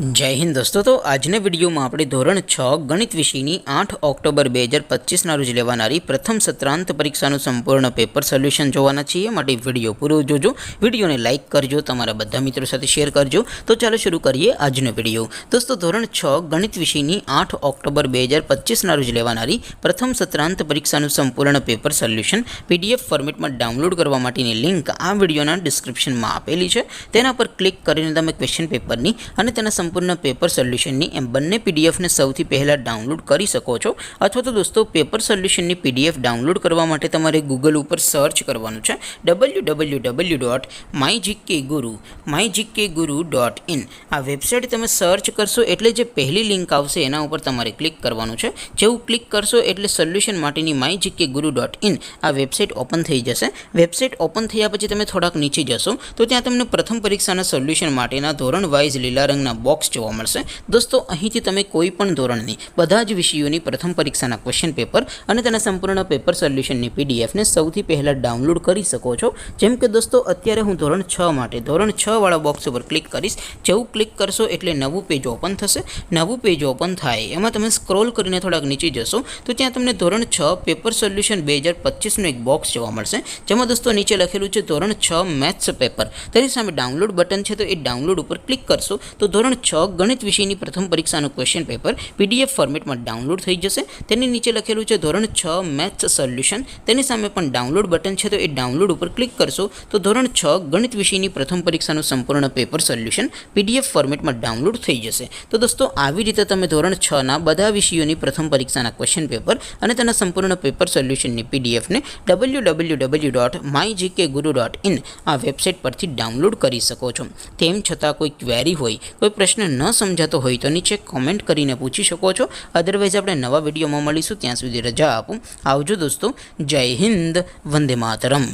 जय हिंद दोस्तों। तो આજના વિડીયોમાં આપણે ધોરણ 6 ગણિત વિષયની 8 ઓક્ટોબર 2025ના રોજ લેવાનારી પ્રથમ સત્રાંત પરીક્ષાનું સંપૂર્ણ પેપર સોલ્યુશન જોવાના છીએ। માટે વિડીયો પૂરો જોજો, વિડીયોને લાઇક કરજો, તમારા બધા મિત્રો સાથે શેર કરજો। તો ચાલો શરૂ કરીએ આજનો વિડીયો। દોસ્તો ધોરણ 6 ગણિત વિષયની 8 ઓક્ટોબર 2025ના રોજ લેવાનારી પ્રથમ સત્રાંત પરીક્ષાનું સંપૂર્ણ પેપર સોલ્યુશન પીડીએફ ફોર્મેટમાં ડાઉનલોડ કરવા માટેની લિંક આ વિડીયોના ડિસ્ક્રિપ્શનમાં આપેલી છે। તેના પર ક્લિક કરીને તમે ક્વેશ્ચન પેપરની અને તેના संपूर्ण पेपर सोल्यूशन एम बने पीडीएफ ने सौथी पहला डाउनलॉड कर सको छो। अथवा तो दोस्तों पेपर सोल्यूशन की पीडीएफ डाउनलॉड करवा माटे तमारे गूगल पर सर्च करवानुं छे www.mygkguru.in। आ वेबसाइट तमे सर्च करशो एटले जे पहली लिंक आवशे एना उपर तमारे क्लिक करवानुं छे। जेवुं क्लिक करशो एटले सोल्यूशन माटेनी mygkguru.in आ वेबसाइट ओपन थई जशे। वेबसाइट ओपन थया पछी तमे थोड़ाक नीचे जशो तो त्यां तमने प्रथम परीक्षाना सोल्यूशन माटेना धोरण वाइज लीला रंगना बॉक्स जोवा मळशे। दोस्तों અહીંથી તમે કોઈ પણ ધોરણની બધા જ વિષયોની પ્રથમ પરીક્ષાના ક્વેશ્ચન પેપર અને તેના સંપૂર્ણ પેપર સોલ્યુશનની પીડીએફ ને સૌથી પહેલા ડાઉનલોડ કરી શકો છો। જેમ કે દોસ્તો અત્યારે હું ધોરણ 6 માટે ધોરણ 6 વાળા બોક્સ ઉપર ક્લિક કરીશ। જેવું ક્લિક કરશો એટલે નવું પેજ ઓપન થશે। નવું પેજ ઓપન થાય એમાં તમે સ્ક્રોલ કરીને થોડાક નીચે જશો તો ત્યાં તમને ધોરણ 6 પેપર સોલ્યુશન 2025 નું એક બોક્સ જોવા મળશે। જેમાં દોસ્તો નીચે લખેલું છે ધોરણ 6 મેથ્સ પેપર। તેની સામે ડાઉનલોડ બટન છે, તો એ ડાઉનલોડ ઉપર ક્લિક કરશો તો ધોરણ 6 ગણિત વિષયની પ્રથમ પરીક્ષાનું ક્વેશ્ચન પેપર પીડીએફ ફોર્મેટમાં ડાઉનલોડ થઈ જશે। તેની નીચે લખેલું છે ધોરણ 6 મેથ્સ સોલ્યુશન। તેની સામે પણ ડાઉનલોડ બટન છે, તો એ ડાઉનલોડ ઉપર ક્લિક કરશો તો ધોરણ 6 ગણિત વિષયની પ્રથમ પરીક્ષાનું સંપૂર્ણ પેપર સોલ્યુશન પીડીએફ ફોર્મેટમાં ડાઉનલોડ થઈ જશે। તો દોસ્તો આવી રીતે તમે ધોરણ 6 ના બધા વિષયોની પ્રથમ પરીક્ષાના ક્વેશ્ચન પેપર અને તેના સંપૂર્ણ પેપર સોલ્યુશનની પીડીએફ ને www.mygkguru.in આ વેબસાઇટ પરથી ડાઉનલોડ કરી શકો છો। તેમ છતાં કોઈ ક્વેરી હોય, કોઈ प्रश्न न समझातो होय तो नीचे कॉमेंट करीने पूछी शको छो। अदरवाइज आपणे नवा विडियोमां मळीशुं, त्यां सुधी रजा आपो। आवजो दोस्तों। जय हिंद, वंदे मातरम।